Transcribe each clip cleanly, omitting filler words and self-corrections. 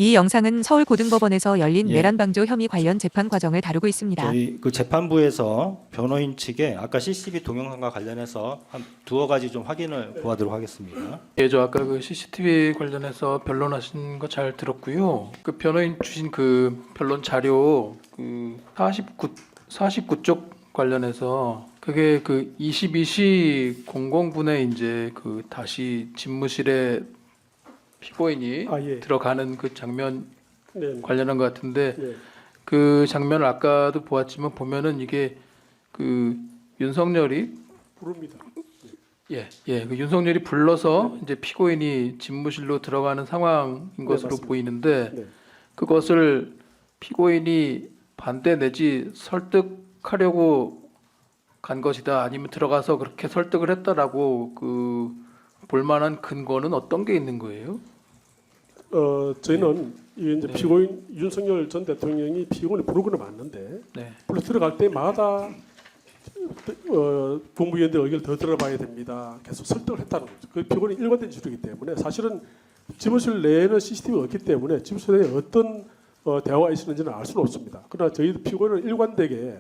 이 영상은 서울고등법원에서 열린 예. 내란방조 혐의 관련 재판 과정을 다루고 있습니다. 저희 그 재판부에서 변호인 측에 아까 CCTV 동영상과 관련해서 한 두어 가지 좀 확인을 구하도록 하겠습니다. 예, 저 아까 그 CCTV 관련해서 변론하신 거 잘 들었고요. 그 변호인 주신 그 변론 자료 그 49쪽 관련해서 그게 그 22시 00분에 이제 그 다시 집무실에 피고인이 예. 들어가는 그 장면 네. 관련한 것 같은데 네. 그 장면을 아까도 보았지만 보면은 이게 그 윤석열이 부릅니다. 그 윤석열이 불러서 이제 피고인이 집무실로 들어가는 상황인 것으로 맞습니다. 보이는데 네. 그것을 피고인이 반대 내지 설득하려고 간 것이다 아니면 들어가서 그렇게 설득을 했다라고 그 볼만한 근거는 어떤 게 있는 거예요? 저희는 이게 이제 네. 피고인 윤석열 전 대통령이 피고인을 부르는 건 맞는데 네, 불러 들어갈 때마다 국무위원들 의견을 더 들어봐야 됩니다. 계속 설득을 했다는 거죠. 그 피고인이 일관된 지르기 때문에 사실은 집무실 내에는 CCTV가 없기 때문에 집무실 내에 어떤 대화가 있었는지는 알 수는 없습니다. 그러나 저희도 피고인은 일관되게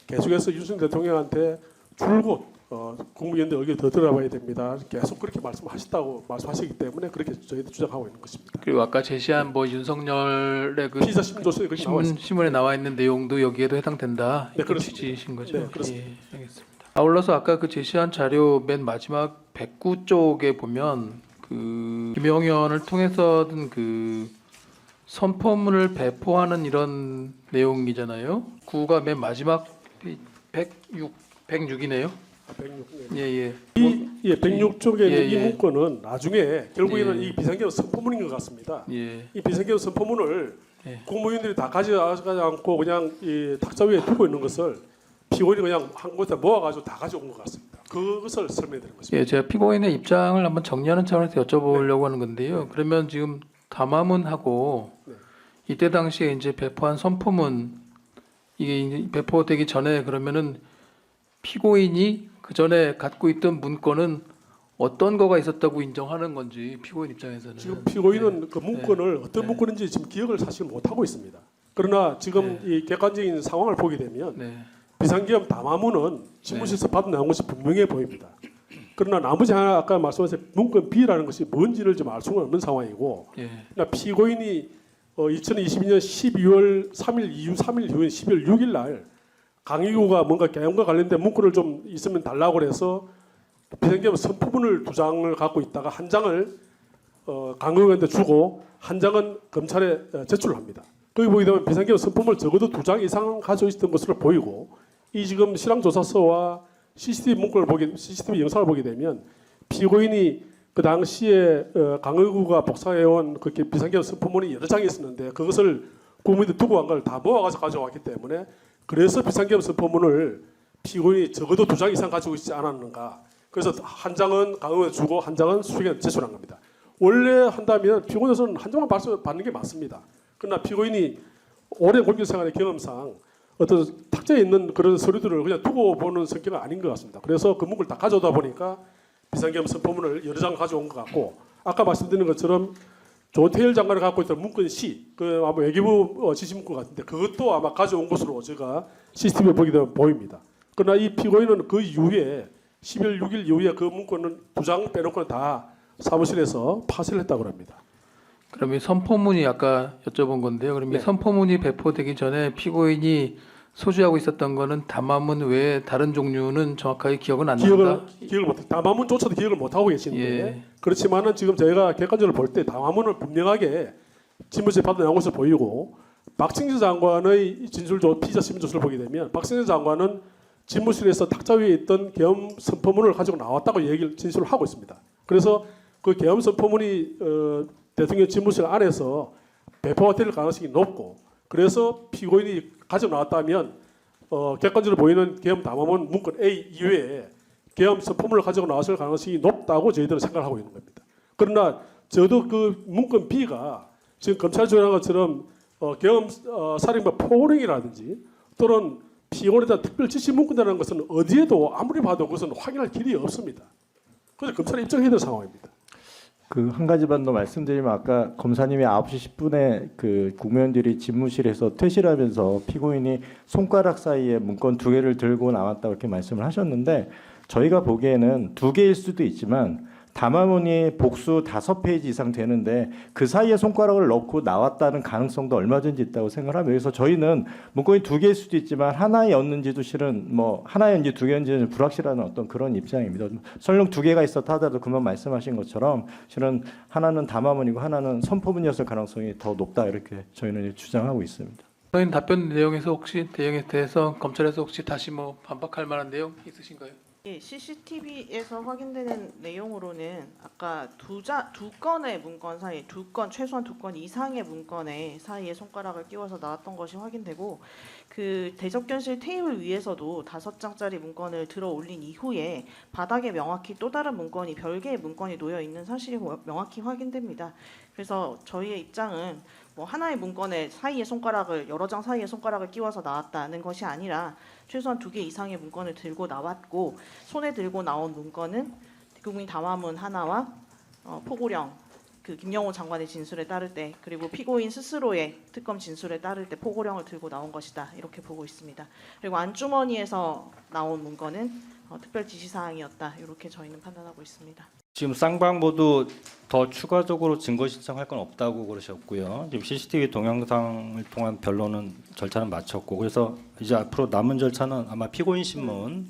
계속해서 윤석열 대통령한테 줄곧 국무위원들 의견을 더 들어봐야 됩니다. 계속 그렇게 말씀하시기 때문에 그렇게 저희도 주장하고 있는 것입니다. 그리고 아까 제시한 뭐 윤석열의 그 피의자 신문조서에 그렇게 나와 있습니다. 신문에 나와 있는 내용도 여기에도 해당된다. 네, 이런 그렇습니다. 취지이신 거죠? 네, 그렇습니다. 예, 알겠습니다. 아울러서 아까 그 제시한 자료 맨 마지막 109쪽에 보면 그 김용현을 통해서든 그 선포문을 배포하는 이런 내용이잖아요. 9가 맨 마지막 106이네요. 106. 네. 예. 106쪽에 예, 이 예. 문건은 나중에 결국에는 예. 이 비상계엄 선포문인 것 같습니다. 예. 이 비상계엄 선포문을 예. 국무위원들이 다 가져가지 않고 그냥 이 탁자 위에 두고 있는 것을 피고인이 그냥 한 곳에 모아가지고 다 가져온 것 같습니다. 그것을 설명드리는 것입니다. 예, 제가 피고인의 입장을 한번 정리하는 차원에서 여쭤보려고 하는 건데요. 그러면 지금 담화문하고 네. 이때 당시에 이제 배포한 선포문 이게 이제 배포되기 전에 그러면은 피고인이 그 전에 갖고 있던 문건은 어떤 거가 있었다고 인정하는 건지 피고인 입장에서는 지금 피고인은 그 문건을 어떤 네. 문건인지 지금 기억을 사실 못 하고 있습니다. 그러나 지금 이 객관적인 상황을 보게 되면 네. 비상계엄 담화문은 집무실에서 받아 나온 것이 분명해 보입니다. 그러나 나머지 하나 아까 말씀하신 문건 B라는 것이 뭔지를 좀 알 수가 없는 상황이고, 예. 그러나 피고인이 2022년 12월 3일 이후 3일 이후인 12월 6일 날 강의구가 뭔가 계엄과 관련된 문건을 좀 있으면 달라고 해서 비상계엄 선포문을 2장을 갖고 있다가 한 장을 강의구한테 주고 한 장은 검찰에 제출을 합니다. 거기 보게 되면 비상계엄 선포문을 적어도 2장 이상 가지고 있었던 것으로 보이고, 이 지금 실황조사서와 CCTV 영상을 보게 되면 피고인이 그 당시에 강의구가 복사해온 그렇게 비상계엄 선포문이 여러 장이 있었는데 그것을 국민들 두고 간 걸 다 모아가지고 가져왔기 때문에 그래서 비상계엄 선포문을 피고인이 적어도 2장 이상 가지고 있지 않았는가. 그래서 한 장은 강의구에 주고 한 장은 수행에 제출한 겁니다. 원래 한다면 피고인에서는 한 장만 받는 게 맞습니다. 그러나 피고인이 오랜 공직생활의 경험상 어떤 탁자에 있는 그런 서류들을 그냥 두고 보는 성격은 아닌 것 같습니다. 그래서 그 문구를 다 가져오다 보니까 비상계엄 선포문을 여러 장 가져온 것 같고, 아까 말씀드린 것처럼 조태열 장관이 갖고 있던 문건 C, 그 아마 외교부 지시 문건 같은데 그것도 아마 가져온 것으로 제가 CCTV에 보게 되면 보입니다. 그러나 이 피고인은 그 이후에 12월 6일 이후에 그 문건은 2장 빼놓고는 다 사무실에서 파쇄를 했다고 합니다. 그럼 이 선포문이 아까 여쭤본 건데요. 그럼 네. 이 선포문이 배포되기 전에 피고인이 소지하고 있었던 거는 담화문 외에 다른 종류는 정확하게 기억은 안 난다. 기억을 못, 담화문조차도 기억을 못 하고 계시는데, 예. 그렇지만은 지금 저희가 객관적으로 볼 때 담화문을 분명하게 집무실에 받아 나온 것을 보이고, 박승재 장관의 피의자 신문조서를 보게 되면 박승재 장관은 집무실에서 탁자 위에 있던 계엄 선포문을 가지고 나왔다고 진술을 하고 있습니다. 그래서 그 계엄 선포문이 대통령 집무실 안에서 배포가 될 가능성이 높고, 그래서 피고인이 가지고 나왔다면 객관적으로 보이는 계엄 담화문 문건 A 이외에 계엄 선포문을 가지고 나왔을 가능성이 높다고 저희들은 생각하고 있는 겁니다. 그러나 저도 그 문건 B가 지금 검찰이 주장한 것처럼 계엄 살인마 포령이라든지 또는 피고인에 대한 특별 지시 문건이라는 것은 어디에도 아무리 봐도 그것은 확인할 길이 없습니다. 그래서 검찰이 입증해야 될 상황입니다. 그 한 가지만 더 말씀드리면 아까 검사님이 9시 10분에 그 국무위원들이 집무실에서 퇴실하면서 피고인이 손가락 사이에 문건 2개를 들고 나왔다고 이렇게 말씀을 하셨는데 저희가 보기에는 2개일 수도 있지만 담화문이 복수 5페이지 이상 되는데 그 사이에 손가락을 넣고 나왔다는 가능성도 얼마든지 있다고 생각합니다. 그래서 저희는 문건이 2개일 수도 있지만 하나였는지도 실은 뭐 하나였는지 2개였는지는 불확실한 어떤 그런 입장입니다. 설령 2개가 있었다 하더라도 금방 말씀하신 것처럼 실은 하나는 담화문이고 하나는 선포문이었을 가능성이 더 높다 이렇게 저희는 주장하고 있습니다. 변호인 답변 내용에서 혹시 대응에 대해서 검찰에서 혹시 다시 뭐 반박할 만한 내용 있으신가요? 예, CCTV에서 확인되는 내용으로는 아까 두 건의 문건 사이, 최소한 2건 이상의 문건에 사이에 손가락을 끼워서 나왔던 것이 확인되고 그 대접견실 테이블 위에서도 5장짜리 문건을 들어 올린 이후에 바닥에 명확히 또 다른 문건이 별개의 문건이 놓여 있는 사실이 명확히 확인됩니다. 그래서 저희의 입장은 뭐 하나의 문건에 사이에 손가락을 여러 장 사이에 손가락을 끼워서 나왔다는 것이 아니라 최소한 2개 이상의 문건을 들고 나왔고 손에 들고 나온 문건은 대국민 담화문 하나와 포고령 그 김영호 장관의 진술에 따를 때 그리고 피고인 스스로의 특검 진술에 따를 때 포고령을 들고 나온 것이다 이렇게 보고 있습니다. 그리고 안주머니에서 나온 문건은 특별 지시 사항이었다 이렇게 저희는 판단하고 있습니다. 지금 쌍방모두 더 추가적으로 증거 신청할 건 없다고 그러셨고요. 지금 CCTV 동영상을 통한 변론은 절차는 마쳤고 그래서 이제 앞으로 남은 절차는 아마 피고인 신문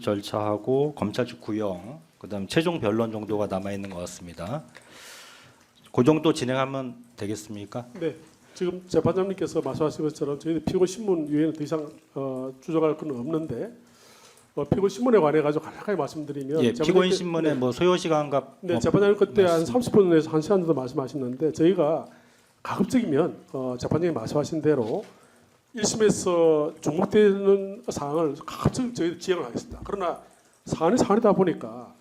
절차하고 검찰 측 구형 그다음 최종 변론 정도가 남아 있는 것 같습니다. 그 정도 진행하면 되겠습니까? 네, 지금 재판장님께서 말씀하신 것처럼 저희들 피고 신문 외에는 더 이상 추적할 건 없는데 피고 신문에 관해 가지고 간략하게 말씀드리면 예, 피고인 신문에 뭐 소요 시간과 네, 재판장님 그때 한 30분에서 1시간 정도 말씀하셨는데 저희가 가급적이면 재판장님 말씀하신 대로 1심에서 중복되는 사항을 가급적 저희 지행을 하겠습니다. 그러나 사안이다 보니까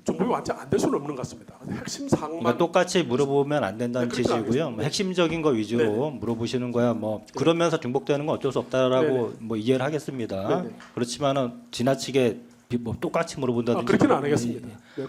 중복이 완전 안 될 수는 없는 것 같습니다. 핵심 사항만 그러니까 똑같이 물어보면 안 된다는 네, 그렇게 취지고요. 뭐 핵심적인 거 위주로 물어보시는 거야. 뭐 그러면서 중복되는 건 어쩔 수 없다라고 네네. 뭐 이해를 하겠습니다. 네네. 그렇지만은 지나치게 뭐 똑같이 물어본다든지 그렇게는 안 하겠습니다. 네.